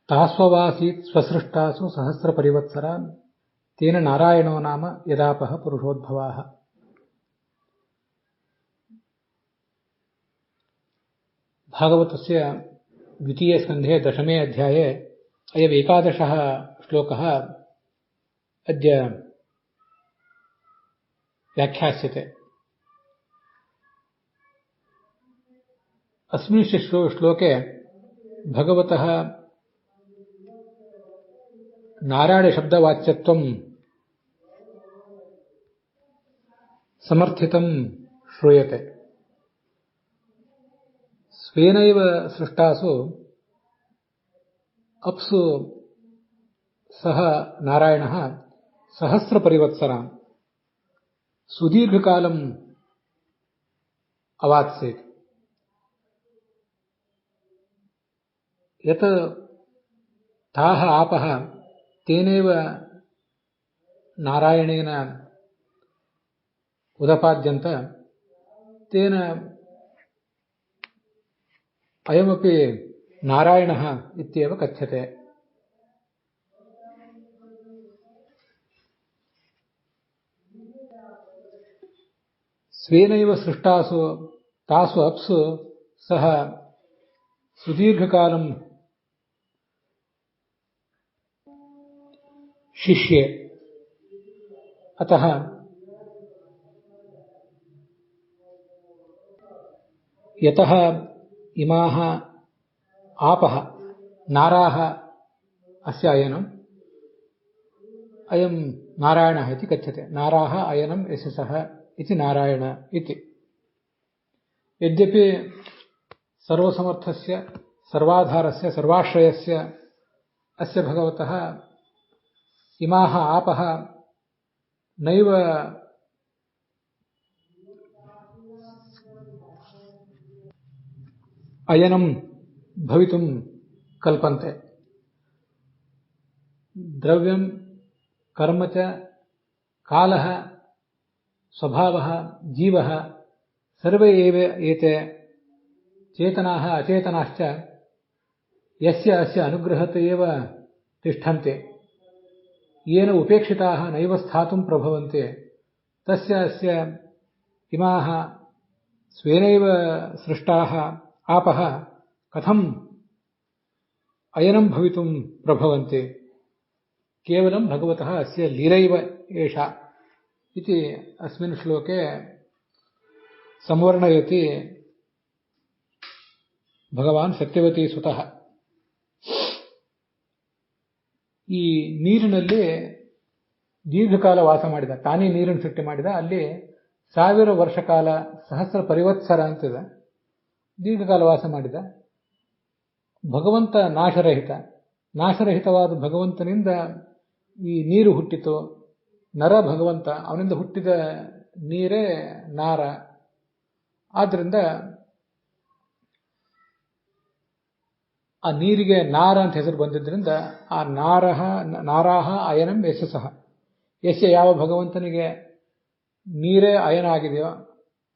ತಾಸ್ವವಾಸೀತ್ ಸ್ವಸೃಷ್ಟಾಸು ಸಹಸ್ರ ಪರಿವತ್ಸರ ತೇನ ನಾರಾಯಣೋ ನಾಮ ಯದಾಪಹ ಪುರುಷೋದ್ಭವಾಃ. ಭಾಗವತಸ್ಯ ದ್ವಿತೀಯ ಸ್ಕಂಧೆ ದಶಮೇ ಅಧ್ಯಾये ಅಯಂ ಏಕಾದಶಃ ಶ್ಲೋಕಃ ಅದ್ಯ ವ್ಯಾಖ್ಯಾಸ್ಯತೆ. अस्मिन् श्लोके भगवतः नारायणशब्दवाच्यत्वं समर्थितं श्रूयते. स्वेनैव सृष्टासु अप्सु सः नारायणः सहस्रपरिवत्सरान् सुदीर्घकालम् अवात्सेत्. यत् ताः आपः तेनैव नारायणेन उदपाद्यन्त तेन अयमपि नारायणः इत्येव कथ्यते. स्वेनैव सृष्टासु तासु अप्सु सः सुदीर्घकालं शिष्ये. अतः यतः इमाः आपः नाराः अस्य अयनम् अयं नारायणः इति कथ्यते. नाराः अयनं यस्य सः इति नारायण इति. यद्यपि सर्वसमर्थस्य सर्वाधारस्य सर्वाश्रयस्य अस्य भगवतः इमाः आपः नैव अयनं भवितुं कल्पन्ते. द्रव्यं कर्म च कालः स्वभावः जीवः सर्वे एव एते चेतनाः अचेतनाश्च यस्य अस्य अनुग्रहत एव तिष्ठन्ते. येन उपेक्षिताः नैव स्थातुं प्रभवन्ते तस्य अस्य इमाः स्वेनैव सृष्टाः आपः कथम् अयनं भवितुं प्रभवन्ते. केवलं भगवतः अस्य लीलैव एषा इति अस्मिन् श्लोके संवर्णयति ಭಗವಾನ್ ಸತ್ಯವತಿ ಸುತಃ. ಈ ನೀರಿನಲ್ಲಿ ದೀರ್ಘಕಾಲ ವಾಸ ಮಾಡಿದ, ತಾನೇ ನೀರನ್ನು ಸೃಷ್ಟಿ ಮಾಡಿದ. ಅಲ್ಲಿ 1000 ವರ್ಷ ಕಾಲ ಸಹಸ್ರ ಪರಿವತ್ಸರ ಅಂತಿದೆ, ದೀರ್ಘಕಾಲ ವಾಸ ಮಾಡಿದ. ಭಗವಂತ ನಾಶರಹಿತವಾದ ಭಗವಂತನಿಂದ ಈ ನೀರು ಹುಟ್ಟಿತು. ನರ ಭಗವಂತ, ಅವನಿಂದ ಹುಟ್ಟಿದ ನೀರೇ ನಾರ. ಆದ್ರಿಂದ ಆ ನೀರಿಗೆ ನಾರ ಅಂತ ಹೆಸರು ಬಂದಿದ್ದರಿಂದ ಆ ನಾರಾಹ ಅಯನಂ ಯಶಸಃ. ಯಶ ಯಾವ ಭಗವಂತನಿಗೆ ನೀರೇ ಅಯನ ಆಗಿದೆಯೋ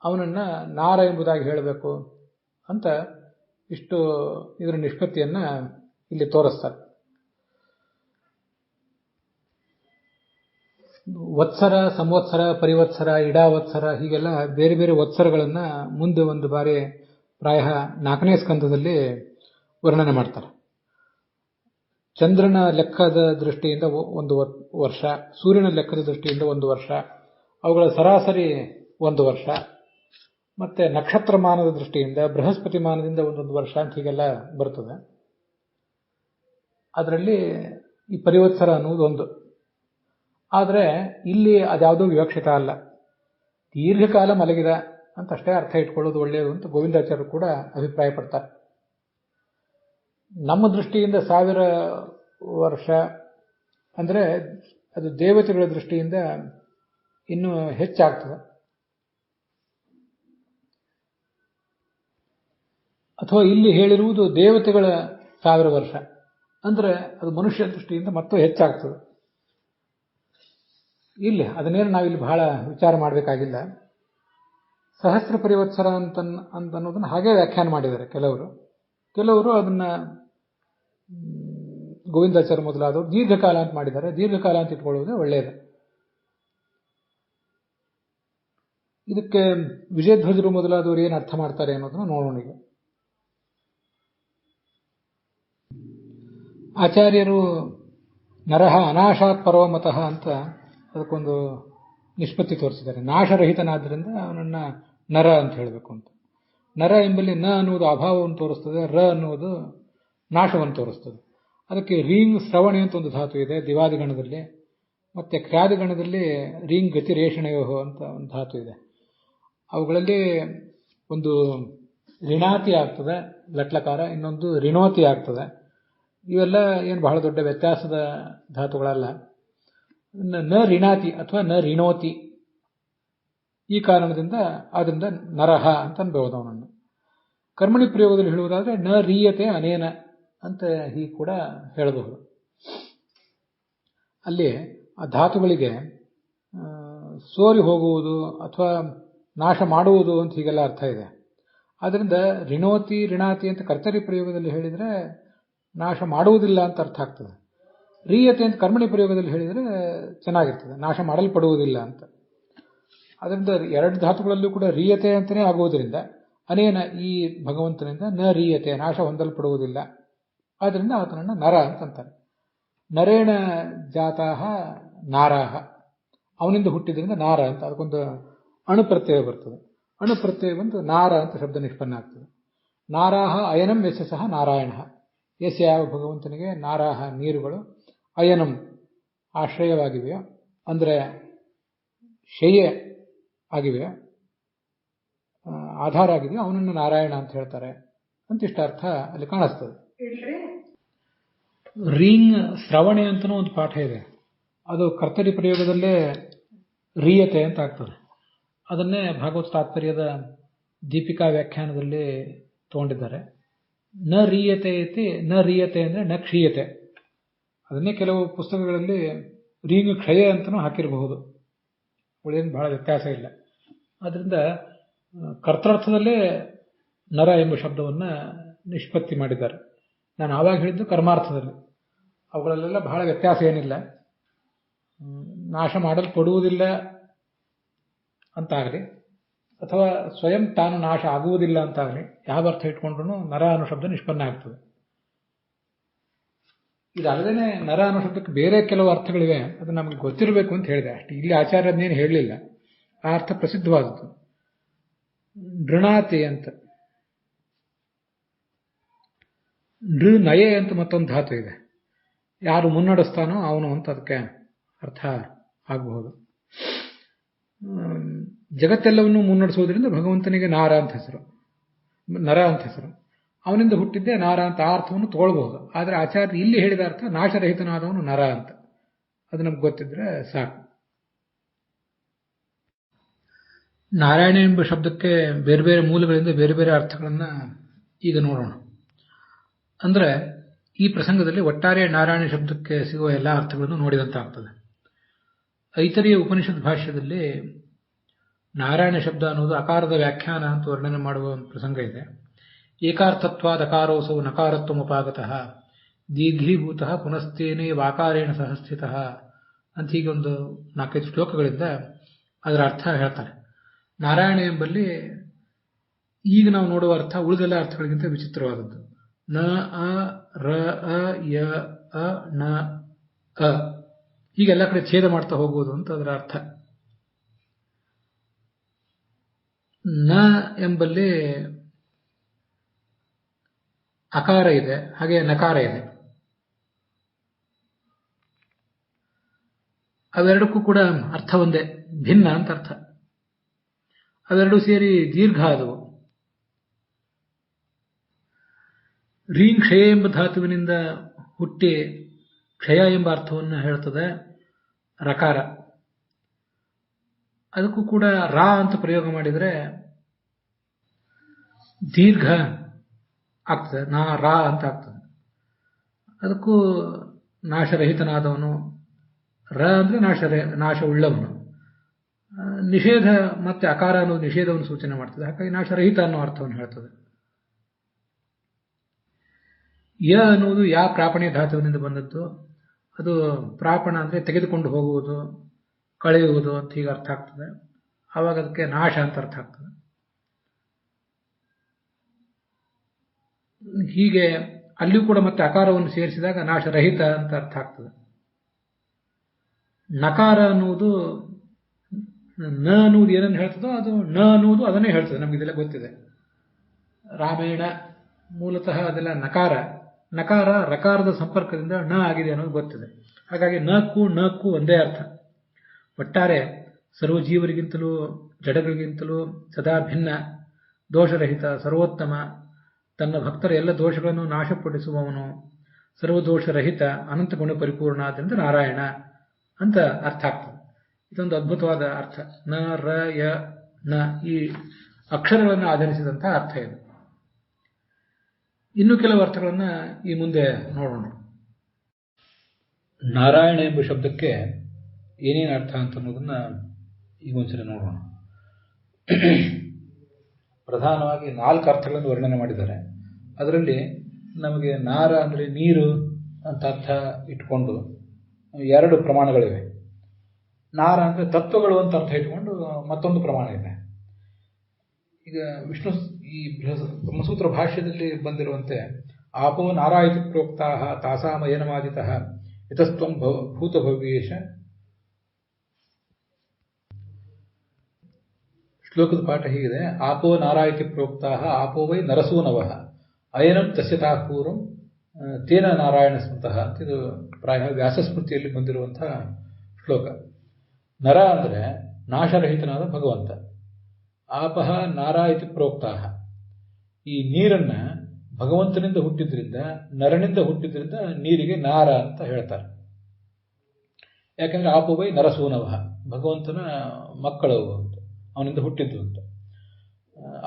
ಅವನನ್ನ ನಾರ ಎಂಬುದಾಗಿ ಹೇಳಬೇಕು ಅಂತ ಇಷ್ಟು ಇದರ ನಿಷ್ಪತ್ತಿಯನ್ನ ಇಲ್ಲಿ ತೋರಿಸ್ತಾರೆ. ವತ್ಸರ, ಸಂವತ್ಸರ, ಪರಿವತ್ಸರ, ಇಡಾವತ್ಸರ ಹೀಗೆಲ್ಲ ಬೇರೆ ಬೇರೆ ವತ್ಸರಗಳನ್ನ ಮುಂದೆ ಒಂದು ಬಾರಿ ಪ್ರಾಯ 4ನೇ ಸ್ಕಂದದಲ್ಲಿ ವರ್ಣನೆ ಮಾಡ್ತಾರೆ. ಚಂದ್ರನ ಲೆಕ್ಕದ ದೃಷ್ಟಿಯಿಂದ 1 ವರ್ಷ, ಸೂರ್ಯನ ಲೆಕ್ಕದ ದೃಷ್ಟಿಯಿಂದ 1 ವರ್ಷ, ಅವುಗಳ ಸರಾಸರಿ 1 ವರ್ಷ, ಮತ್ತೆ ನಕ್ಷತ್ರ ಮಾನದ ದೃಷ್ಟಿಯಿಂದ ಬೃಹಸ್ಪತಿ ಮಾನದಿಂದ 1 ವರ್ಷ ಅಂತ ಹೀಗೆಲ್ಲ ಬರ್ತದೆ. ಅದರಲ್ಲಿ ಈ ಪರಿವತ್ಸರ ಅನ್ನುವುದು ಒಂದು. ಆದರೆ ಇಲ್ಲಿ ಅದ್ಯಾವುದೋ ವಿವಕ್ಷಿತ ಅಲ್ಲ, ದೀರ್ಘಕಾಲ ಮಲಗಿದ ಅಂತ ಅಷ್ಟೇ ಅರ್ಥ ಇಟ್ಕೊಳ್ಳೋದು ಒಳ್ಳೆಯದು ಅಂತ ಗೋವಿಂದಾಚಾರ್ಯರು ಕೂಡ ಅಭಿಪ್ರಾಯ ಪಡ್ತಾರೆ. ನಮ್ಮ ದೃಷ್ಟಿಯಿಂದ 1000 ವರ್ಷ ಅಂದ್ರೆ ಅದು ದೇವತೆಗಳ ದೃಷ್ಟಿಯಿಂದ ಇನ್ನೂ ಹೆಚ್ಚಾಗ್ತದೆ. ಅಥವಾ ಇಲ್ಲಿ ಹೇಳಿರುವುದು ದೇವತೆಗಳ 1000 ವರ್ಷ ಅಂದ್ರೆ ಅದು ಮನುಷ್ಯ ದೃಷ್ಟಿಯಿಂದ ಮತ್ತೂ ಹೆಚ್ಚಾಗ್ತದೆ. ಇಲ್ಲಿ ಅದನ್ನೇನು ನಾವಿಲ್ಲಿ ಬಹಳ ವಿಚಾರ ಮಾಡಬೇಕಾಗಿಲ್ಲ. ಸಹಸ್ರ ಪರಿವತ್ಸರ ಅಂತ ಅನ್ನೋದನ್ನ ಹಾಗೆ ವ್ಯಾಖ್ಯಾನ ಮಾಡಿದ್ದಾರೆ ಕೆಲವರು ಅದನ್ನ ಗೋವಿಂದಾಚಾರ್ಯ ಮೊದಲಾದವರು ದೀರ್ಘಕಾಲ ಅಂತ ಮಾಡಿದ್ದಾರೆ. ದೀರ್ಘಕಾಲ ಅಂತ ಇಟ್ಕೊಳ್ಳುವುದೇ ಒಳ್ಳೆಯದು. ಇದಕ್ಕೆ ವಿಜಯಧ್ವಜರು ಮೊದಲಾದವರು ಏನು ಅರ್ಥ ಮಾಡ್ತಾರೆ ಅನ್ನೋದನ್ನು ನೋಡೋಣ ಈಗ. ಆಚಾರ್ಯರು ನರಹ ಅನಾಶಾತ್ ಪರೋಮತಃ ಅಂತ ಅದಕ್ಕೊಂದು ನಿಷ್ಪತ್ತಿ ತೋರಿಸಿದ್ದಾರೆ. ನಾಶರಹಿತನಾದ್ರಿಂದ ಅವನನ್ನ ನರ ಅಂತ ಹೇಳಬೇಕು ಅಂತ. ನರ ಎಂಬಲ್ಲಿ ನ ಅನ್ನುವುದು ಅಭಾವವನ್ನು ತೋರಿಸ್ತದೆ, ರ ಅನ್ನುವುದು ನಾಶವನ್ನು ತೋರಿಸ್ತದೆ. ಅದಕ್ಕೆ ರೀಂಗ್ ಶ್ರವಣೆ ಅಂತ ಒಂದು ಧಾತು ಇದೆ ದಿವಾದಿಗಣದಲ್ಲಿ, ಮತ್ತೆ ಕ್ರ್ಯಾದಿಗಣದಲ್ಲಿ ರೀಂಗ್ ಗತಿರೇಷಣಯೋಹೋ ಅಂತ ಒಂದು ಧಾತು ಇದೆ. ಅವುಗಳಲ್ಲಿ ಒಂದು ಋಣಾತಿ ಆಗ್ತದೆ ಲಟ್ಲಕಾರ, ಇನ್ನೊಂದು ಋಣೋತಿ ಆಗ್ತದೆ. ಇವೆಲ್ಲ ಏನು ಬಹಳ ದೊಡ್ಡ ವ್ಯತ್ಯಾಸದ ಧಾತುಗಳಲ್ಲ. ನ ಋಣಾತಿ ಅಥವಾ ನ ಋಣೋತಿ, ಈ ಕಾರಣದಿಂದ ಅದರಿಂದ ನರಹ ಅಂತ ಅನ್ಬಹುದು ಅವನನ್ನು. ಕರ್ಮಣಿ ಪ್ರಯೋಗದಲ್ಲಿ ಹೇಳುವುದಾದ್ರೆ ನ ರೀಯತೆ ಅನೇನ ಅಂತ ಹೀಗೆ ಕೂಡ ಹೇಳಬಹುದು. ಅಲ್ಲಿ ಆ ಧಾತುಗಳಿಗೆ ಸೋರಿ ಹೋಗುವುದು ಅಥವಾ ನಾಶ ಮಾಡುವುದು ಅಂತ ಹೀಗೆಲ್ಲ ಅರ್ಥ ಇದೆ. ಆದ್ದರಿಂದ ಋಣೋತಿ ಋಣಾತಿ ಅಂತ ಕರ್ತರಿ ಪ್ರಯೋಗದಲ್ಲಿ ಹೇಳಿದರೆ ನಾಶ ಮಾಡುವುದಿಲ್ಲ ಅಂತ ಅರ್ಥ ಆಗ್ತದೆ. ರೀಯತೆ ಅಂತ ಕರ್ಮಣಿ ಪ್ರಯೋಗದಲ್ಲಿ ಹೇಳಿದರೆ ಚೆನ್ನಾಗಿರ್ತದೆ, ನಾಶ ಮಾಡಲ್ಪಡುವುದಿಲ್ಲ ಅಂತ. ಅದರಿಂದ ಎರಡು ಧಾತುಗಳಲ್ಲೂ ಕೂಡ ರೀಯತೆ ಅಂತಲೇ ಆಗುವುದರಿಂದ ಅನೇನ ಈ ಭಗವಂತನಿಂದ ನ ರೀಯತೆ ನಾಶ ಹೊಂದಲ್ಪಡುವುದಿಲ್ಲ. ಆದ್ದರಿಂದ ಆತನನ್ನು ನರ ಅಂತಂತಾರೆ. ನರೇಣ ಜಾತಾಹ ನಾರಾಹ, ಅವನಿಂದ ಹುಟ್ಟಿದ್ರಿಂದ ನಾರ ಅಂತ ಅದಕ್ಕೊಂದು ಅಣುಪ್ರತ್ಯಯ ಬರ್ತದೆ. ಅಣುಪ್ರತ್ಯಯ ಬಂದು ನಾರ ಅಂತ ಶಬ್ದ ನಿಷ್ಪನ್ನ ಆಗ್ತದೆ. ನಾರಾಹ ಅಯನಂ ಯಸ್ಯ ಸಹ ನಾರಾಯಣ, ಯಸ್ಯ ಯಾವ ಭಗವಂತನಿಗೆ ನಾರಾಹ ನೀರುಗಳು ಅಯನಂ ಆಶ್ರಯವಾಗಿವೆಯೋ ಅಂದರೆ ಶಯ್ಯ ಆಗಿವೆ, ಆಧಾರ ಆಗಿದೆಯೋ ಅವನನ್ನು ನಾರಾಯಣ ಅಂತ ಹೇಳ್ತಾರೆ ಅಂತಿಷ್ಟ ಅರ್ಥ ಅಲ್ಲಿ ಕಾಣಿಸ್ತದೆ. ರೀಂಗ್ ಶ್ರವಣೆ ಅಂತನೂ ಒಂದು ಪಾಠ ಇದೆ. ಅದು ಕರ್ತರಿ ಪ್ರಯೋಗದಲ್ಲೇ ರೀಯತೆ ಅಂತ ಆಗ್ತದೆ. ಅದನ್ನೇ ಭಾಗವತ ತಾತ್ಪರ್ಯದ ದೀಪಿಕಾ ವ್ಯಾಖ್ಯಾನದಲ್ಲಿ ತಗೊಂಡಿದ್ದಾರೆ. ನ ರೀಯತೆ ಐತಿ, ನ ರೀಯತೆ ಅಂದರೆ ನ ಕ್ಷೀಯತೆ. ಅದನ್ನೇ ಕೆಲವು ಪುಸ್ತಕಗಳಲ್ಲಿ ರೀಂಗ್ ಕ್ಷಯ ಅಂತಲೂ ಹಾಕಿರಬಹುದು. ಉಳಿದೇನು ಬಹಳ ವ್ಯತ್ಯಾಸ ಇಲ್ಲ. ಆದ್ದರಿಂದ ಕರ್ತರ್ಥದಲ್ಲೇ ನರ ಎಂಬ ಶಬ್ದವನ್ನು ನಿಷ್ಪತ್ತಿ ಮಾಡಿದ್ದಾರೆ. ನಾನು ಆವಾಗ ಹೇಳಿದ್ದು ಕರ್ಮಾರ್ಥದಲ್ಲಿ. ಅವುಗಳಲ್ಲೆಲ್ಲ ಬಹಳ ವ್ಯತ್ಯಾಸ ಏನಿಲ್ಲ. ನಾಶ ಮಾಡಲ್ಪಡುವುದಿಲ್ಲ ಅಂತಾಗಲಿ ಅಥವಾ ಸ್ವಯಂ ತಾನು ನಾಶ ಆಗುವುದಿಲ್ಲ ಅಂತಾಗಲಿ ಯಾವ ಅರ್ಥ ಇಟ್ಕೊಂಡ್ರೂ ನರ ಅನ್ನೋ ಶಬ್ದ ನಿಷ್ಪನ್ನ ಆಗ್ತದೆ. ಇದಲ್ಲದೇ ನರ ಅನ್ನೋ ಶಬ್ದಕ್ಕೆ ಬೇರೆ ಕೆಲವು ಅರ್ಥಗಳಿವೆ, ಅದು ನಮಗೆ ಗೊತ್ತಿರಬೇಕು ಅಂತ ಹೇಳಿದೆ ಅಷ್ಟೇ. ಇಲ್ಲಿ ಆಚಾರ್ಯನೇನು ಹೇಳಲಿಲ್ಲ, ಆ ಅರ್ಥ ಪ್ರಸಿದ್ಧವಾದದ್ದು. ನೃಣಾತಿ ಅಂತ, ನೃ ನಯೆ ಅಂತ ಮತ್ತೊಂದು ಧಾತು ಇದೆ. ಯಾರು ಮುನ್ನಡೆಸ್ತಾನೋ ಅವನು ಅಂತ ಅದಕ್ಕೆ ಅರ್ಥ ಆಗಬಹುದು. ಜಗತ್ತೆಲ್ಲವನ್ನೂ ಮುನ್ನಡೆಸುವುದರಿಂದ ಭಗವಂತನಿಗೆ ನಾರ ಅಂತ ಹೆಸರು, ನರ ಅಂತ ಹೆಸರು. ಅವನಿಂದ ಹುಟ್ಟಿದ್ದೇ ನಾರ ಅಂತ ಆ ಅರ್ಥವನ್ನು ತಗೊಳ್ಬಹುದು. ಆದರೆ ಆಚಾರ್ಯ ಇಲ್ಲಿ ಹೇಳಿದ ಅರ್ಥ ನಾಶರಹಿತನಾದವನು ನರ ಅಂತ. ಅದು ನಮ್ಗೆ ಗೊತ್ತಿದ್ರೆ ಸಾಕು. ನಾರಾಯಣ ಎಂಬ ಶಬ್ದಕ್ಕೆ ಬೇರೆ ಬೇರೆ ಮೂಲಗಳಿಂದ ಬೇರೆ ಬೇರೆ ಅರ್ಥಗಳನ್ನು ಈಗ ನೋಡೋಣ. ಅಂದರೆ ಈ ಪ್ರಸಂಗದಲ್ಲಿ ಒಟ್ಟಾರೆ ನಾರಾಯಣ ಶಬ್ದಕ್ಕೆ ಸಿಗುವ ಎಲ್ಲ ಅರ್ಥಗಳನ್ನು ನೋಡಿದಂತಾಗ್ತದೆ. ಐತರಿಯ ಉಪನಿಷತ್ ಭಾಷ್ಯದಲ್ಲಿ ನಾರಾಯಣ ಶಬ್ದ ಅನ್ನೋದು ಅಕಾರದ ವ್ಯಾಖ್ಯಾನ ಅಂತ ವರ್ಣನೆ ಮಾಡುವ ಒಂದು ಪ್ರಸಂಗ ಇದೆ. ಏಕಾರ್ಥತ್ವಾದ ಅಕಾರೋಸೌ ನಕಾರತ್ವಮುಪಾಗತಃ ದೀರ್ಘೀಭೂತಃ ಪುನಸ್ತೇನೇ ವಾಕಾರೇಣ ಸಹಸ್ಥಿತಃ ಅಂತ ಹೀಗೆ ಒಂದು 4-5 ಶ್ಲೋಕಗಳಿಂದ ಅದರ ಅರ್ಥ ಹೇಳ್ತಾರೆ. ನಾರಾಯಣ ಎಂಬಲ್ಲಿ ಈಗ ನಾವು ನೋಡುವ ಅರ್ಥ ಉಳಿದೆಲ್ಲ ಅರ್ಥಗಳಿಗಿಂತ ವಿಚಿತ್ರವಾದದ್ದು. ನ ಅ ರ ಅ ಯ ಅ ನ ಅ ಹೀಗೆಲ್ಲ ಕಡೆ ಛೇದ ಮಾಡ್ತಾ ಹೋಗುವುದು ಅಂತ ಅದರ ಅರ್ಥ. ನ ಎಂಬಲ್ಲಿ ಅಕಾರ ಇದೆ, ಹಾಗೆ ನಕಾರ ಇದೆ. ಅವೆರಡಕ್ಕೂ ಕೂಡ ಅರ್ಥ ಒಂದೇ, ಭಿನ್ನ ಅಂತ ಅರ್ಥ. ಅವೆರಡೂ ಸೇರಿ ದೀರ್ಘ ಆದವು. ರೀಂ ಕ್ಷಯ ಎಂಬ ಧಾತುವಿನಿಂದ ಹುಟ್ಟಿ ಕ್ಷಯ ಎಂಬ ಅರ್ಥವನ್ನು ಹೇಳ್ತದೆ ರಕಾರ. ಅದಕ್ಕೂ ಕೂಡ ರಾ ಅಂತ ಪ್ರಯೋಗ ಮಾಡಿದರೆ ದೀರ್ಘ ಆಗ್ತದೆ, ನಾ ರಾ ಅಂತ ಆಗ್ತದೆ. ಅದಕ್ಕೂ ನಾಶರಹಿತನಾದವನು, ರ ಅಂದರೆ ನಾಶವುಳ್ಳವನು. ನಿಷೇಧ ಮತ್ತೆ ಅಕಾರ ಅನ್ನೋದು ನಿಷೇಧವನ್ನು ಸೂಚನೆ ಮಾಡ್ತದೆ. ಹಾಗಾಗಿ ನಾಶರಹಿತ ಅನ್ನೋ ಅರ್ಥವನ್ನು ಹೇಳ್ತದೆ. ಯ ಅನ್ನುವುದು ಯಾ ಪ್ರಾಪಣೆ ಧಾತುವಿನಿಂದ ಬಂದದ್ದು. ಅದು ಪ್ರಾಪಣ ಅಂದರೆ ತೆಗೆದುಕೊಂಡು ಹೋಗುವುದು, ಕಳೆಯುವುದು ಅಂತ ಹೀಗೆ ಅರ್ಥ ಆಗ್ತದೆ. ಆವಾಗ ಅದಕ್ಕೆ ನಾಶ ಅಂತ ಅರ್ಥ ಆಗ್ತದೆ. ಹೀಗೆ ಅಲ್ಲಿಯೂ ಕೂಡ ಮತ್ತೆ ಅಕಾರವನ್ನು ಸೇರಿಸಿದಾಗ ನಾಶರಹಿತ ಅಂತ ಅರ್ಥ ಆಗ್ತದೆ. ನಕಾರ ಅನ್ನುವುದು ನ ಅನ್ನುವುದು ಏನನ್ನು ಹೇಳ್ತದೋ ಅದು ನ ಅನ್ನುವುದು ಅದನ್ನೇ ಹೇಳ್ತದೆ. ನಮಗಿದೆಲ್ಲ ಗೊತ್ತಿದೆ. ರಾಮೇಣ ಮೂಲತಃ ಅದೆಲ್ಲ ನಕಾರ. ನಕಾರ ರಕಾರದ ಸಂಪರ್ಕದಿಂದ ಣ ಆಗಿದೆ ಅನ್ನೋದು ಗೊತ್ತಿದೆ. ಹಾಗಾಗಿ ನಕ್ಕೂ ಒಂದೇ ಅರ್ಥ. ಒಟ್ಟಾರೆ ಸರ್ವಜೀವರಿಗಿಂತಲೂ ಜಡಗಳಿಗಿಂತಲೂ ಸದಾ ಭಿನ್ನ, ದೋಷರಹಿತ, ಸರ್ವೋತ್ತಮ, ತನ್ನ ಭಕ್ತರ ಎಲ್ಲ ದೋಷಗಳನ್ನು ನಾಶಪಡಿಸುವವನು, ಸರ್ವದೋಷರಹಿತ, ಅನಂತ ಗುಣ ಪರಿಪೂರ್ಣ ಆದ್ದರಿಂದ ನಾರಾಯಣ ಅಂತ ಅರ್ಥ ಆಗ್ತದೆ. ಇದೊಂದು ಅದ್ಭುತವಾದ ಅರ್ಥ. ನ ರ ಯ ನ ಈ ಅಕ್ಷರಗಳನ್ನು ಆಧರಿಸಿದಂತಹ ಅರ್ಥ ಇದು. ಇನ್ನು ಕೆಲವು ಅರ್ಥಗಳನ್ನು ಈ ಮುಂದೆ ನೋಡೋಣ. ನಾರಾಯಣ ಎಂಬ ಶಬ್ದಕ್ಕೆ ಏನೇನು ಅರ್ಥ ಅಂತ ಅನ್ನೋದನ್ನ ಈಗ ಒಂದ್ಸಲ ನೋಡೋಣ. ಪ್ರಧಾನವಾಗಿ 4 ಅರ್ಥಗಳನ್ನು ವರ್ಣನೆ ಮಾಡಿದ್ದಾರೆ. ಅದರಲ್ಲಿ ನಮಗೆ ನಾರ ಅಂದರೆ ನೀರು ಅಂತ ಅರ್ಥ ಇಟ್ಕೊಂಡು 2 ಪ್ರಮಾಣಗಳಿವೆ. ನಾರ ಅಂದರೆ ತತ್ವಗಳು ಅಂತ ಅರ್ಥ ಇಟ್ಕೊಂಡು ಮತ್ತೊಂದು ಪ್ರಮಾಣ ಇದೆ. ಈಗ ವಿಷ್ಣು ಈ ಬ್ರಹ್ಮಸೂತ್ರ ಭಾಷ್ಯದಲ್ಲಿ ಬಂದಿರುವಂತೆ ಆಪೋ ನಾರಾಯಿತಿ ಪ್ರೋಕ್ತಾ ತಾಸಾಮಯನಮಾದಿತಃ ಯತಸ್ತ್ವಂ ಭೂತಭವ್ಯೇಶ. ಶ್ಲೋಕದ ಪಾಠ ಹೀಗಿದೆ: ಆಪೋ ನಾರಾಯಿತಿ ಪ್ರೋಕ್ತಾ ಆಪೋ ವೈ ನರಸೂನವಃ ಅಯನಂ ತಸ್ಯತಾ ಪೂರ್ವಂ ತೇನ ನಾರಾಯಣ ಸ್ಮೃತಃ ಅಂತ. ಇದು ಪ್ರಾಯ ವ್ಯಾಸಸ್ಮೃತಿಯಲ್ಲಿ ಬಂದಿರುವಂತಹ ಶ್ಲೋಕ. ನರ ಅಂದರೆ ನಾಶರಹಿತನಾದ ಭಗವಂತ. ಆಪಹ ನಾರಾಯಿತಿ ಪ್ರೋಕ್ತಾಹ, ಈ ನೀರನ್ನ ಭಗವಂತನಿಂದ ಹುಟ್ಟಿದ್ರಿಂದ, ನರನಿಂದ ಹುಟ್ಟಿದ್ರಿಂದ ನೀರಿಗೆ ನಾರ ಅಂತ ಹೇಳ್ತಾರೆ. ಯಾಕಂದ್ರೆ ಆಪುವೈ ನರಸೂನವಃ, ಭಗವಂತನ ಮಕ್ಕಳು ಅಂತ, ಅವನಿಂದ ಹುಟ್ಟಿದ್ದು ಅಂತ.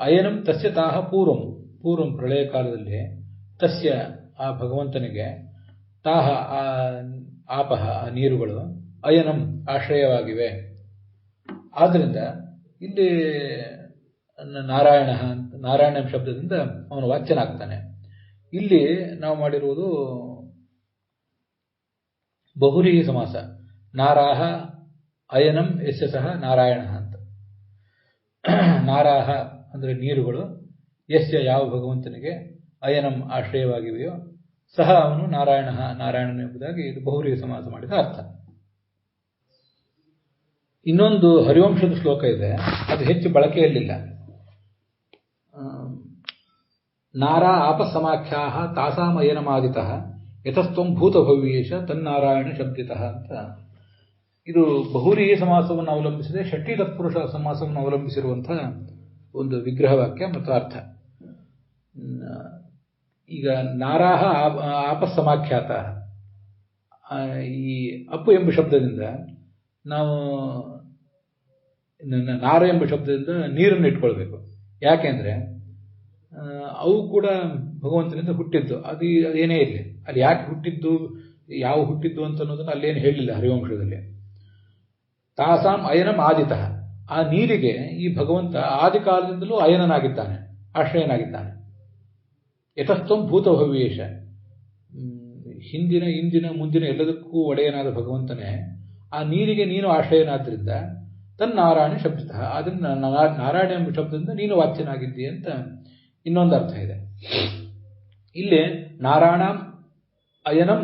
ಅಯನಂ ತಸ್ಯ ತಾಹ ಪೂರ್ವಂ ಪ್ರಳಯ ಕಾಲದಲ್ಲಿ, ತಸ್ಯ ಆ ಭಗವಂತನಿಗೆ, ತಾಹ ಆಪಹ ಆ ನೀರುಗಳು, ಅಯನಂ ಆಶ್ರಯವಾಗಿವೆ. ಆದ್ದರಿಂದ ಇಲ್ಲಿ ನಾರಾಯಣ ಶಬ್ದದಿಂದ ಅವನು ವಾಚ್ಯನಾಗ್ತಾನೆ. ಇಲ್ಲಿ ನಾವು ಮಾಡಿರುವುದು ಬಹುರೀಹಿ ಸಮಾಸ. ನಾರಾಹ ಅಯನಂ ಯಸ್ಯ ಸಹ ನಾರಾಯಣ ಅಂತ. ನಾರಾಹ ಅಂದರೆ ನೀರುಗಳು, ಯಸ್ಯ ಯಾವ ಭಗವಂತನಿಗೆ, ಅಯನಂ ಆಶ್ರಯವಾಗಿವೆಯೋ, ಸಹ ಅವನು ನಾರಾಯಣನು ಎಂಬುದಾಗಿ ಇದು ಬಹುರೀಹಿ ಸಮಾಸ ಮಾಡಿದ ಅರ್ಥ. ಇನ್ನೊಂದು ಹರಿವಂಶದ ಶ್ಲೋಕ ಇದೆ, ಅದು ಹೆಚ್ಚು ಬಳಕೆಯಲ್ಲಿಲ್ಲ. ನಾರಾ ಆಪಸಮಾಖ್ಯಾ ತಾಸಾಮಯನಮಾದಿತಃ ಯತಸ್ತ್ವಂ ಭೂತಭವ್ಯೇಶ ತನ್ನಾರಾಯಣ ಶಬ್ದಿತಃ ಅಂತ. ಇದು ಬಹುರೀಹಿ ಸಮಾಸವನ್ನು ಅವಲಂಬಿಸಿದೆ, ಷಷ್ಠಿ ತತ್ಪುರುಷ ಸಮಾಸವನ್ನು ಅವಲಂಬಿಸಿರುವಂತಹ ಒಂದು ವಿಗ್ರಹವಾಕ್ಯ ಮತ್ತು ಅರ್ಥ. ಈಗ ನಾರಾಹ ಆಪಸಮಾಖ್ಯಾತ, ಈ ಅಪ್ಪು ಎಂಬ ಶಬ್ದದಿಂದ ನಾವು ನಾರ ಎಂಬ ಶಬ್ದದಿಂದ ನೀರನ್ನು ಇಟ್ಕೊಳ್ಬೇಕು. ಯಾಕೆಂದ್ರೆ ಅವು ಕೂಡ ಭಗವಂತನಿಂದ ಹುಟ್ಟಿದ್ದು. ಅದೇನೇ ಇರಲಿ, ಅಲ್ಲಿ ಯಾಕೆ ಹುಟ್ಟಿದ್ದು, ಯಾವ ಹುಟ್ಟಿದ್ದು ಅಂತ ಅನ್ನೋದನ್ನು ಅಲ್ಲೇನು ಹೇಳಿಲ್ಲ ಹರಿವಂಶದಲ್ಲಿ. ತಾಸಾಂ ಅಯನಂ ಆದಿತಃ, ಆ ನೀರಿಗೆ ಈ ಭಗವಂತ ಆದಿಕಾಲದಿಂದಲೂ ಅಯನನಾಗಿದ್ದಾನೆ, ಆಶ್ರಯನಾಗಿದ್ದಾನೆ. ಯತಸ್ತ್ವಂ ಭೂತಭವ್ಯೇಶ, ಹಿಂದಿನ ಇಂದಿನ ಮುಂದಿನ ಎಲ್ಲದಕ್ಕೂ ಒಡೆಯನಾದ ಭಗವಂತನೇ ಆ ನೀರಿಗೆ ನೀನು ಆಶ್ರಯನಾದ್ರಿಂದ ತನ್ನಾರಾಯಣ ಶಬ್ದತಃ, ಅದನ್ನ ನಾರಾಯಣ ಎಂಬ ಶಬ್ದದಿಂದ ನೀನು ವಾಚ್ಯನಾಗಿದ್ದಿ ಅಂತ ಇನ್ನೊಂದು ಅರ್ಥ ಇದೆ. ಇಲ್ಲಿ ನಾರಾಯಣಂ ಅಯನಂ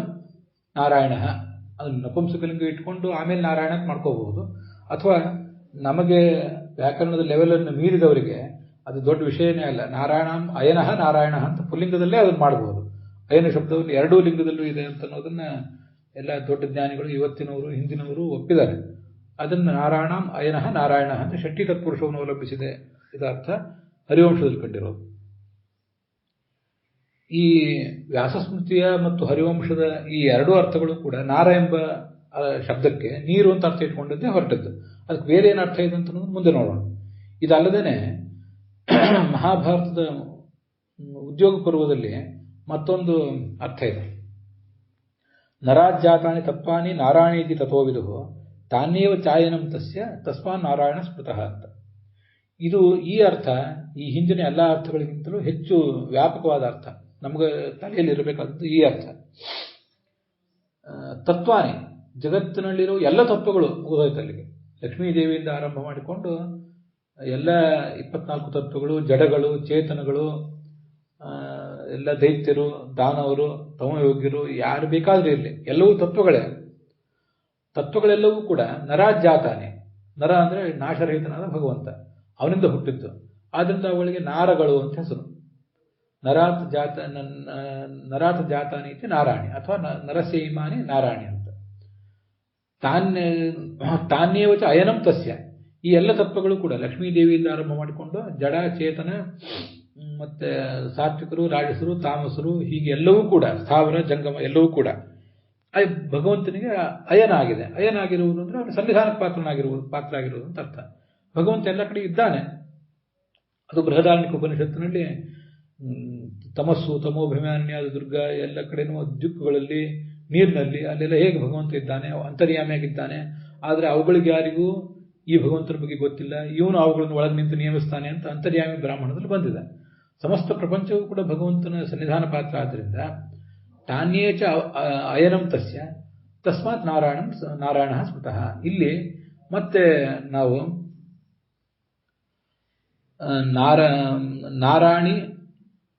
ನಾರಾಯಣ, ಅದನ್ನು ನಪುಂಸಕಲಿಂಗ ಇಟ್ಕೊಂಡು ಆಮೇಲೆ ನಾರಾಯಣ ಅಂತ ಮಾಡ್ಕೋಬಹುದು. ಅಥವಾ ನಮಗೆ ವ್ಯಾಕರಣದ ಲೆವೆಲನ್ನು ಮೀರಿದವರಿಗೆ ಅದು ದೊಡ್ಡ ವಿಷಯನೇ ಅಲ್ಲ. ನಾರಾಯಣಂ ಅಯನಃ ನಾರಾಯಣ ಅಂತ ಪುಲ್ಲಿಂಗದಲ್ಲೇ ಅದನ್ನು ಮಾಡಬಹುದು. ಅಯನ ಶಬ್ದವನ್ನು 2 ಲಿಂಗದಲ್ಲೂ ಇದೆ ಅಂತ ಅನ್ನೋದನ್ನ ಎಲ್ಲ ದೊಡ್ಡ ಜ್ಞಾನಿಗಳು, ಇವತ್ತಿನವರು ಹಿಂದಿನವರು ಒಪ್ಪಿದ್ದಾರೆ. ಅದನ್ನು ನಾರಾಯಣಂ ಅಯನಃ ನಾರಾಯಣ ಅಂತ ಷಷ್ಠಿ ತತ್ಪುರುಷವನ್ನು ಅವಲಂಬಿಸಿದೆ ಇದರ್ಥ ಹರಿವಂಶದಲ್ಲಿ ಕಂಡಿರೋದು. ಈ ವ್ಯಾಸಸ್ಮೃತಿಯ ಮತ್ತು ಹರಿವಂಶದ ಈ 2 ಅರ್ಥಗಳು ಕೂಡ ನಾರ ಎಂಬ ಶಬ್ದಕ್ಕೆ ನೀರು ಅಂತ ಅರ್ಥ ಇಟ್ಕೊಂಡದ್ದೇ ಹೊರಟದ್ದು. ಅದಕ್ಕೆ ಬೇರೆ ಏನು ಅರ್ಥ ಇದೆ ಅಂತ ಮುಂದೆ ನೋಡೋಣ. ಇದಲ್ಲದೇನೆ ಮಹಾಭಾರತದ ಉದ್ಯೋಗ ಪರ್ವದಲ್ಲಿ ಮತ್ತೊಂದು ಅರ್ಥ ಇದೆ. ನರಾಜ್ಜಾತಾನಿ ತತ್ವಾನಿ ನಾರಾಯಣೀತಿ ತಥೋವಿದು ತಾನೇವ ಚಾಯನಂ ತಸ್ಯ ತಸ್ಮಾನ್ ನಾರಾಯಣ ಸ್ಮೃತಃ ಅಂತ. ಇದು ಈ ಅರ್ಥ ಈ ಹಿಂದಿನ ಎಲ್ಲ ಅರ್ಥಗಳಿಗಿಂತಲೂ ಹೆಚ್ಚು ವ್ಯಾಪಕವಾದ ಅರ್ಥ. ನಮ್ಗೆ ತಲೆಯಲ್ಲಿ ಇರಬೇಕಾದದ್ದು ಈ ಅರ್ಥ. ತತ್ವಾನಿ, ಜಗತ್ತಿನಲ್ಲಿರೋ ಎಲ್ಲ ತತ್ವಗಳು ಮುಗಿದೋಯ್ತು ಅಲ್ಲಿಗೆ. ಲಕ್ಷ್ಮೀದೇವಿಯಿಂದ ಆರಂಭ ಮಾಡಿಕೊಂಡು ಎಲ್ಲ 24 ತತ್ವಗಳು, ಜಡಗಳು, ಚೇತನಗಳು, ಎಲ್ಲ ದೈತ್ಯರು, ದಾನವರು, ತಮಯೋಗ್ಯರು, ಯಾರು ಬೇಕಾದ್ರೂ ಇರಲಿ, ಎಲ್ಲವೂ ತತ್ವಗಳೇ. ತತ್ವಗಳೆಲ್ಲವೂ ಕೂಡ ನರಾಜ್ಜಾತಾನೆ. ನರ ಅಂದರೆ ನಾಶರಹಿತನಾದ ಭಗವಂತ, ಅವನಿಂದ ಹುಟ್ಟಿದ್ದು. ಆದ್ರಿಂದ ಅವುಗಳಿಗೆ ನಾರಗಳು ಅಂತ ಹೆಸರು. ನರಾತ್ ಜಾತಾನಿ ಇತಿ ನಾರಾಯಣಿ ಅಥವಾ ನರಸೇಮಾನಿ ನಾರಾಯಣಿ ಅಂತ. ತಾನ್ಯೇವಚ ಅಯನಂ ತಸ್ಯ. ಈ ಎಲ್ಲ ತತ್ವಗಳು ಕೂಡ ಲಕ್ಷ್ಮೀದೇವಿಯಿಂದ ಆರಂಭ ಮಾಡಿಕೊಂಡು ಜಡ, ಚೇತನ, ಮತ್ತೆ ಸಾತ್ವಿಕರು, ರಾಜಸರು, ತಾಮಸರು, ಹೀಗೆ ಎಲ್ಲವೂ ಕೂಡ ಸ್ಥಾವರ, ಜಂಗಮ ಎಲ್ಲವೂ ಕೂಡ ಭಗವಂತನಿಗೆ ಅಯನ ಆಗಿದೆ. ಅಯನ ಆಗಿರುವುದು ಅಂದ್ರೆ ಅವನು ಸಂವಿಧಾನಕ್ಕೆ ಪಾತ್ರ ಆಗಿರುವುದು ಅಂತ ಅರ್ಥ. ಭಗವಂತ ಎಲ್ಲ ಕಡೆ ಇದ್ದಾನೆ. ಅದು ಬೃಹದಾರಣ್ಯಕ ಉಪನಿಷತ್ತಿನಲ್ಲಿ ತಮಸ್ಸು, ತಮೋಭಿಮಾನ್ಯಾದ ದುರ್ಗ, ಎಲ್ಲ ಕಡೆನೂ ದಿಕ್ಕುಗಳಲ್ಲಿ, ನೀರಿನಲ್ಲಿ, ಅಲ್ಲೆಲ್ಲ ಹೇಗೆ ಭಗವಂತ ಇದ್ದಾನೆ, ಅಂತರ್ಯಾಮಿಯಾಗಿದ್ದಾನೆ. ಆದರೆ ಅವುಗಳಿಗೆ ಯಾರಿಗೂ ಈ ಭಗವಂತನ ಬಗ್ಗೆ ಗೊತ್ತಿಲ್ಲ. ಇವನು ಅವುಗಳನ್ನು ಒಳಗೆ ನಿಂತು ನಿಯಮಿಸ್ತಾನೆ ಅಂತ ಅಂತರ್ಯಾಮಿ ಬ್ರಾಹ್ಮಣದಲ್ಲಿ ಬಂದಿದೆ. ಸಮಸ್ತ ಪ್ರಪಂಚವೂ ಕೂಡ ಭಗವಂತನ ಸನ್ನಿಧಾನ ಪಾತ್ರ ಆದ್ದರಿಂದ ತಾನ್ಯೇಚ ಅಯನಂ ತಸ್ಯ ತಸ್ಮಾತ್ ನಾರಾಯಣ ಸ್ಮೃತಃ. ಇಲ್ಲಿ ಮತ್ತೆ ನಾವು ನಾರಾಯಣಿ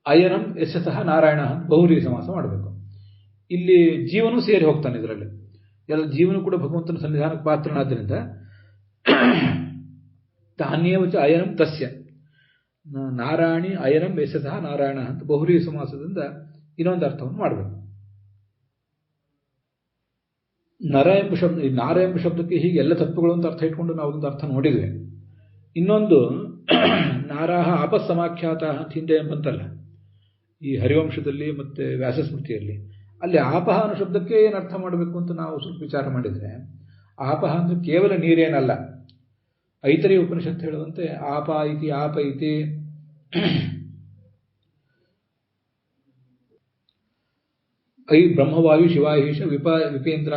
ಅಯನಂ ಯಶಃ ನಾರಾಯಣ ಬಹುರಿ ಸಮಾಸ ಮಾಡಬೇಕು. ಇಲ್ಲಿ ಜೀವನೂ ಸೇರಿ ಹೋಗ್ತಾನೆ ಇದರಲ್ಲಿ. ಎಲ್ಲ ಜೀವನ ಕೂಡ ಭಗವಂತನ ಸನ್ನಿಧಾನಕ್ಕೆ ಪಾತ್ರನಾದ್ದರಿಂದ ತಾನ್ಯೇವಚ ಅಯನಂ ತಸ್ಯ ನಾರಾಯಣಿ ಅಯನಂ ಯಶಃ ನಾರಾಯಣ ಅಂತ ಬಹುರಿ ಸಮಾಸದಿಂದ ಇನ್ನೊಂದು ಅರ್ಥವನ್ನು ಮಾಡಬೇಕು. ನಾರ ಎಂಬ ಶಬ್ದಕ್ಕೆ ಹೀಗೆ ಎಲ್ಲ ತತ್ವಗಳು ಅಂತ ಅರ್ಥ ಇಟ್ಕೊಂಡು ನಾವು ಒಂದು ಅರ್ಥ ನೋಡಿದ್ವಿ. ಇನ್ನೊಂದು ನಾರಾಹ ಆಪಸ್ಸಮಾಖ್ಯಾತ ಅಂತ ಹಿಂದೆ ಎಂಬಂತಲ್ಲ, ಈ ಹರಿವಂಶದಲ್ಲಿ ಮತ್ತೆ ವ್ಯಾಸಸ್ಮೃತಿಯಲ್ಲಿ ಅಲ್ಲಿ ಆಪಹ ಅನ್ನೋ ಶಬ್ದಕ್ಕೆ ಏನು ಅರ್ಥ ಮಾಡಬೇಕು ಅಂತ ನಾವು ಸ್ವಲ್ಪ ವಿಚಾರ ಮಾಡಿದರೆ, ಆಪಹ ಅಂದ್ರೆ ಕೇವಲ ನೀರೇನಲ್ಲ. ಐತರೇಯ ಉಪನಿಷತ್ತು ಹೇಳುವಂತೆ ಆಪ ಇತಿ ಐ ಬ್ರಹ್ಮವಾಯು ಶಿವಾಹೀಶ ವಿಪೇಂದ್ರ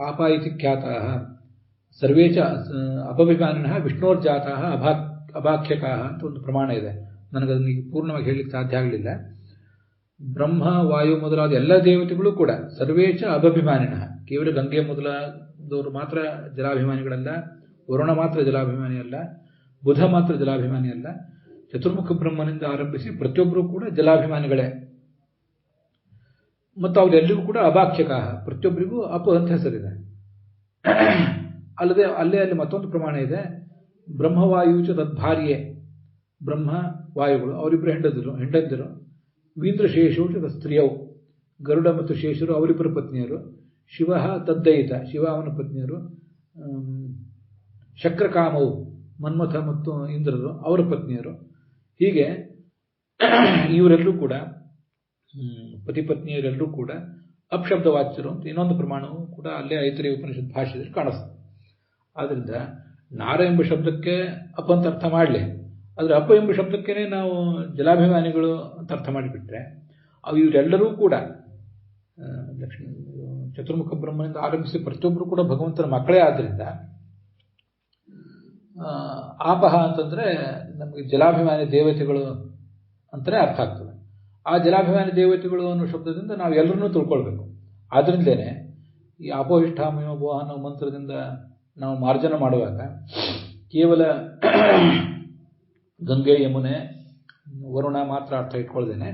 ಆಪ ಇತಿ ಖ್ಯಾತಾ ಸರ್ವೇ ಚ ಅಪವಿಮಾನಿನಃ ವಿಷ್ಣೋರ್ಜಾತಾ ಅಭಾಖ್ಯಕಾ ಅಂತ ಒಂದು ಪ್ರಮಾಣ ಇದೆ. ನನಗದನ್ನು ಈಗ ಪೂರ್ಣವಾಗಿ ಹೇಳಲಿಕ್ಕೆ ಸಾಧ್ಯ ಆಗಲಿಲ್ಲ. ಬ್ರಹ್ಮ, ವಾಯು ಮೊದಲಾದ ಎಲ್ಲ ದೇವತೆಗಳು ಕೂಡ ಸರ್ವೇ ಚ ಅಭಭಿಮಾನಿನಃ, ಕೇವಲ ಗಂಗೆ ಮೊದಲಾದವರು ಮಾತ್ರ ಜಲಾಭಿಮಾನಿಗಳಲ್ಲ, ವರುಣ ಮಾತ್ರ ಜಲಾಭಿಮಾನಿ ಅಲ್ಲ, ಬುಧ ಮಾತ್ರ ಜಲಾಭಿಮಾನಿ ಅಲ್ಲ, ಚತುರ್ಮುಖ ಬ್ರಹ್ಮನಿಂದ ಆರಂಭಿಸಿ ಪ್ರತಿಯೊಬ್ಬರೂ ಕೂಡ ಜಲಾಭಿಮಾನಿಗಳೇ. ಮತ್ತು ಅವರೆಲ್ಲರಿಗೂ ಕೂಡ ಅಭಾಖ್ಯಕ, ಪ್ರತಿಯೊಬ್ಬರಿಗೂ ಅಪ ಅಂತ ಹೆಸರಿದೆ. ಅಲ್ಲದೆ ಅಲ್ಲಿ ಮತ್ತೊಂದು ಪ್ರಮಾಣ ಇದೆ, ಬ್ರಹ್ಮವಾಯುಚ ತದ್ಭಾರ್ಯೆ. ಬ್ರಹ್ಮ ವಾಯುಗಳು ಅವರಿಬ್ಬರು ಹೆಂಡಂದಿರು. ವೀಂದ್ರಶೇಷವು ಸ್ತ್ರೀಯವು, ಗರುಡ ಮತ್ತು ಶೇಷರು ಅವರಿಬ್ಬರ ಪತ್ನಿಯರು. ಶಿವ ತದ್ದಯಿತ, ಶಿವ ಅವನ ಪತ್ನಿಯರು. ಶಕ್ರಕಾಮವು ಮನ್ಮಥ ಮತ್ತು ಇಂದ್ರರು ಅವರ ಪತ್ನಿಯರು. ಹೀಗೆ ಇವರೆಲ್ಲರೂ ಕೂಡ ಪತಿ ಪತ್ನಿಯರೆಲ್ಲರೂ ಕೂಡ ಅಪಶಬ್ದವಾಚ್ಯರು ಅಂತ ಇನ್ನೊಂದು ಪ್ರಮಾಣವು ಕೂಡ ಅಲ್ಲೇ ಐತರೇಯ ಉಪನಿಷತ್ ಭಾಷೆಯಲ್ಲಿ ಕಾಣಿಸ್ತದೆ. ಆದ್ದರಿಂದ ನಾರ ಎಂಬ ಶಬ್ದಕ್ಕೆ ಅಪ ಅಂತ ಅರ್ಥ ಮಾಡಲಿ, ಆದರೆ ಅಪ ಎಂಬ ಶಬ್ದಕ್ಕೇನೆ ನಾವು ಜಲಾಭಿಮಾನಿಗಳು ಅಂತ ಅರ್ಥ ಮಾಡಿಬಿಟ್ರೆ ಇವರೆಲ್ಲರೂ ಕೂಡ ಚತುರ್ಮುಖ ಬ್ರಹ್ಮನಿಂದ ಆರಂಭಿಸಿ ಪ್ರತಿಯೊಬ್ಬರು ಕೂಡ ಭಗವಂತನ ಮಕ್ಕಳೇ. ಆದ್ದರಿಂದ ಆಪಹ ಅಂತಂದ್ರೆ ನಮಗೆ ಜಲಾಭಿಮಾನಿ ದೇವತೆಗಳು ಅಂತಲೇ ಅರ್ಥ ಆಗ್ತದೆ. ಆ ಜಲಾಭಿಮಾನಿ ದೇವತೆಗಳು ಅನ್ನೋ ಶಬ್ದದಿಂದ ನಾವು ಎಲ್ಲರನ್ನೂ ತಿಳ್ಕೊಳ್ಬೇಕು. ಆದ್ರಿಂದಲೇ ಈ ಅಪೋಹಿಷ್ಠಾಮಯೋ ಅನ್ನೋ ಮಂತ್ರದಿಂದ ನಾವು ಮಾರ್ಜನ ಮಾಡುವಾಗ ಕೇವಲ ಗಂಗೆ, ಯಮುನೆ, ವರುಣ ಮಾತ್ರ ಅರ್ಥ ಇಟ್ಕೊಳ್ದೇನೆ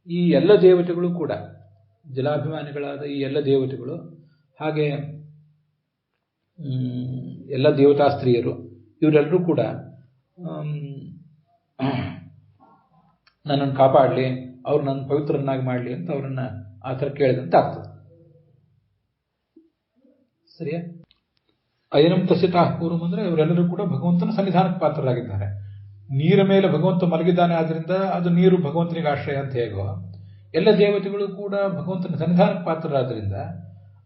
ಈ ಎಲ್ಲ ದೇವತೆಗಳು ಕೂಡ ಜಲಾಭಿಮಾನಿಗಳಾದ ಈ ಎಲ್ಲ ದೇವತೆಗಳು, ಹಾಗೆ ಎಲ್ಲ ದೇವತಾ ಸ್ತ್ರೀಯರು, ಇವರೆಲ್ಲರೂ ಕೂಡ ನನ್ನನ್ನು ಕಾಪಾಡಲಿ, ಅವ್ರು ನನ್ನ ಪವಿತ್ರರನ್ನಾಗಿ ಮಾಡಲಿ ಅಂತ ಅವರನ್ನ ಆ ಥರ ಕೇಳಿದಂತ ಆಗ್ತದೆ. ಸರಿಯಾ? ಅಯನಂ ತಸ್ಯತಾಃ ಪೂರ್ವಂ ಅಂದ್ರೆ ಇವರೆಲ್ಲರೂ ಕೂಡ ಭಗವಂತನ ಸನ್ನಿಧಾನಕ್ಕೆ ಪಾತ್ರರಾಗಿದ್ದಾರೆ. ನೀರ ಮೇಲೆ ಭಗವಂತ ಮಲಗಿದ್ದಾನೆ, ಆದ್ರಿಂದ ಅದು ನೀರು ಭಗವಂತನಿಗೆ ಆಶ್ರಯ ಅಂತ ಹೇಗೋ, ಎಲ್ಲ ದೇವತೆಗಳು ಕೂಡ ಭಗವಂತನ ಸನ್ನಿಧಾನಕ್ಕೆ ಪಾತ್ರರಾದ್ರಿಂದ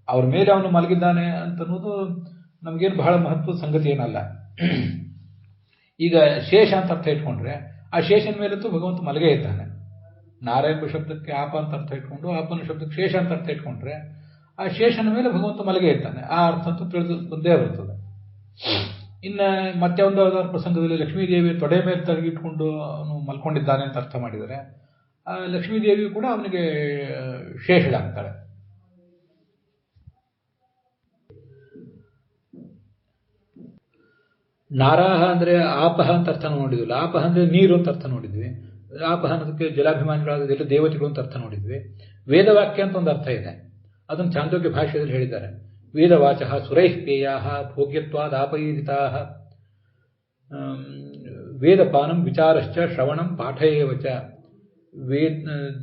ಅವ್ರ ಮೇಲೆ ಅವನು ಮಲಗಿದ್ದಾನೆ ಅಂತನ್ನೋದು ನಮಗೇನು ಬಹಳ ಮಹತ್ವದ ಸಂಗತಿ ಏನಲ್ಲ. ಈಗ ಶೇಷ ಅಂತ ಅರ್ಥ ಇಟ್ಕೊಂಡ್ರೆ ಆ ಶೇಷನ ಮೇಲಂತೂ ಭಗವಂತ ಮಲಗೇ ಇದ್ದಾನೆ. ನಾರಾಯಣ ಶಬ್ದಕ್ಕೆ ಆಪ ಅಂತ ಅರ್ಥ ಇಟ್ಕೊಂಡು ಆಪನ ಶಬ್ದಕ್ಕೆ ಶೇಷ ಅಂತ ಅರ್ಥ ಇಟ್ಕೊಂಡ್ರೆ ಆ ಶೇಷನ ಮೇಲೆ ಭಗವಂತ ಮಲಗೇ ಇದ್ದಾನೆ. ಆ ಅರ್ಥ ಅಂತೂ ತಿಳಿದು ಬಂದೇ ಬರ್ತದೆ. ಇನ್ನು ಮತ್ತೆ ಒಂದು ಯಾವ್ದಾದ್ರು ಪ್ರಸಂಗದಲ್ಲಿ ಲಕ್ಷ್ಮೀದೇವಿ ತೊಡೆ ಮೇಲೆ ತಲೆಗಿಟ್ಕೊಂಡು ಅವನು ಮಲ್ಕೊಂಡಿದ್ದಾನೆ ಅಂತ ಅರ್ಥ ಮಾಡಿದರೆ ಆ ಲಕ್ಷ್ಮೀದೇವಿ ಕೂಡ ಅವನಿಗೆ ಶೇಷಳಾಗ್ತಾಳೆ. ನಾರಾಹ ಅಂದ್ರೆ ಆಪಹ ಅಂತ ಅರ್ಥ ನೋಡಿದ್ವಿ, ಲಾಪಹ ಅಂದ್ರೆ ನೀರು ಅಂತ ಅರ್ಥ ನೋಡಿದ್ವಿ, ಆಪಹ ಅನ್ನೋದಕ್ಕೆ ಜಲಾಭಿಮಾನಿಗಳಾದ ಎಲ್ಲ ದೇವತೆಗಳು ಅಂತ ಅರ್ಥ ನೋಡಿದ್ವಿ. ವೇದವಾಕ್ಯ ಅಂತ ಒಂದು ಅರ್ಥ ಇದೆ, ಅದನ್ನು ಚಾಂದೋಗ್ಯ ಭಾಷೆಯಲ್ಲಿ ಹೇಳಿದ್ದಾರೆ. ವೇದವಾಚ ಸುರೈಃ ಪೇಯಾ ಭೋಗ್ಯತ್ವಾದ ಆಪೈರಿತಾ ವೇದಪಾನಂ ವಿಚಾರಶ್ಚ ಶ್ರವಣಂ ಪಾಠಯೇವಚ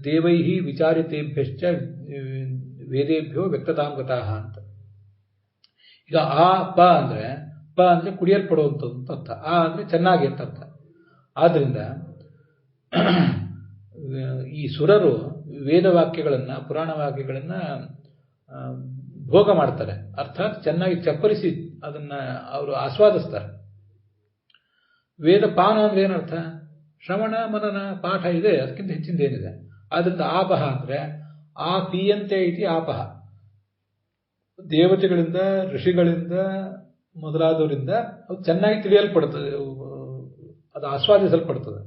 ದೇವೈ ವಿಚಾರಿತೇಭ್ಯಶ್ಚ ವೇದೇಭ್ಯೋ ವ್ಯಕ್ತತಾಂ ಗತಾಃ ಅಂತ. ಈಗ ಆ ಪ ಅಂದ್ರೆ ಕುಡಿಯಲ್ಪಡುವಂಥದ್ದು ಅಂತ ಅರ್ಥ, ಆ ಅಂದ್ರೆ ಚೆನ್ನಾಗಿ ಅಂತ ಅರ್ಥ. ಆದ್ರಿಂದ ಈ ಸುರರು ವೇದವಾಕ್ಯಗಳನ್ನ ಪುರಾಣ ವಾಕ್ಯಗಳನ್ನ ಭೋಗ ಮಾಡ್ತಾರೆ, ಅರ್ಥಾತ್ ಚೆನ್ನಾಗಿ ಚಪ್ಪರಿಸಿ ಅದನ್ನ ಅವರು ಆಸ್ವಾದಿಸ್ತಾರೆ. ವೇದ ಪಾನ ಅಂದ್ರೆ ಏನರ್ಥ? ಶ್ರವಣ ಮನನ ಪಾಠ ಇದೆ, ಅದಕ್ಕಿಂತ ಹೆಚ್ಚಿಂದ ಏನಿದೆ. ಆದ್ರಿಂದ ಆಪಹ ಅಂದ್ರೆ ಆ ಪೀಯಂತೆ ಐತಿ ಆಪಹ, ದೇವತೆಗಳಿಂದ ಋಷಿಗಳಿಂದ ಮೊದಲಾದವರಿಂದ ಅದು ಚೆನ್ನಾಗಿ ತಿಳಿಯಲ್ಪಡುತ್ತದೆ, ಅದು ಆಸ್ವಾದಿಸಲ್ಪಡ್ತದೆ.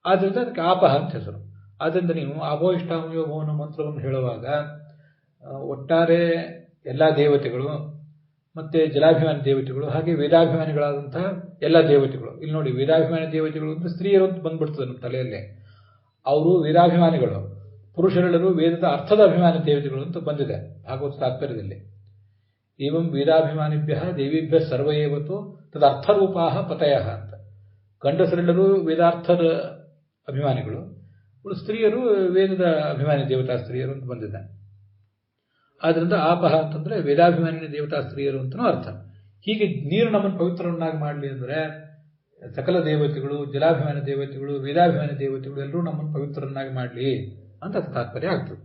ಆದ್ರಿಂದ ಅದಕ್ಕೆ ಆಪಹ ಅಂತ ಹೆಸರು. ಆದ್ರಿಂದ ನೀವು ಅಭೋ ಇಷ್ಟಾಮಯೋ ಭವನ ಮಂತ್ರವನ್ನು ಹೇಳುವಾಗ ಒಟ್ಟಾರೆ ಎಲ್ಲ ದೇವತೆಗಳು ಮತ್ತೆ ಜಲಾಭಿಮಾನಿ ದೇವತೆಗಳು ಹಾಗೆ ವೇದಾಭಿಮಾನಿಗಳಾದಂತಹ ಎಲ್ಲ ದೇವತೆಗಳು, ಇಲ್ಲಿ ನೋಡಿ ವೇದಾಭಿಮಾನಿ ದೇವತೆಗಳು ಅಂದ್ರೆ ಸ್ತ್ರೀಯರು ಅಂತ ಬಂದ್ಬಿಡ್ತದೆ ನಮ್ಮ ತಲೆಯಲ್ಲೇ. ಅವರು ವೇದಾಭಿಮಾನಿಗಳು, ಪುರುಷರೆಲ್ಲರೂ ವೇದದ ಅರ್ಥದ ಅಭಿಮಾನಿ ದೇವತೆಗಳು ಅಂತ ಬಂದಿದೆ ಭಾಗವತ ತಾತ್ಪರ್ಯದಲ್ಲಿ. ಏವಂ ವೇದಾಭಿಮಾನಿಭ್ಯ ದೇವಿಭ್ಯ ಸರ್ವಯೇವತು ತದರ್ಥರೂಪಾಹ ಪತಯ ಅಂತ. ಗಂಡಸರೆಲ್ಲರೂ ವೇದಾರ್ಥದ ಅಭಿಮಾನಿಗಳು, ಸ್ತ್ರೀಯರು ವೇದದ ಅಭಿಮಾನಿ ದೇವತಾ ಸ್ತ್ರೀಯರು ಅಂತ ಬಂದಿದೆ. ಆದ್ರಿಂದ ಆಪಹ ಅಂತಂದ್ರೆ ವೇದಾಭಿಮಾನಿ ದೇವತಾ ಸ್ತ್ರೀಯರು ಅಂತನೂ ಅರ್ಥ. ಹೀಗೆ ನೀರು ನಮ್ಮನ್ನು ಪವಿತ್ರವನ್ನಾಗಿ ಮಾಡಲಿ ಅಂದ್ರೆ ಸಕಲ ದೇವತೆಗಳು, ಜಲಾಭಿಮಾನಿ ದೇವತೆಗಳು, ವೇದಾಭಿಮಾನಿ ದೇವತೆಗಳು ಎಲ್ಲರೂ ನಮ್ಮನ್ನು ಪವಿತ್ರರನ್ನಾಗಿ ಮಾಡಲಿ ಅಂತ ತಾತ್ಪರ್ಯ ಆಗ್ತದೆ.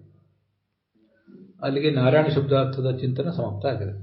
ಅಲ್ಲಿಗೆ ನಾರಾಯಣ ಶಬ್ದಾರ್ಥದ ಚಿಂತನೆ ಸಮಾಪ್ತ ಆಗಿದೆ.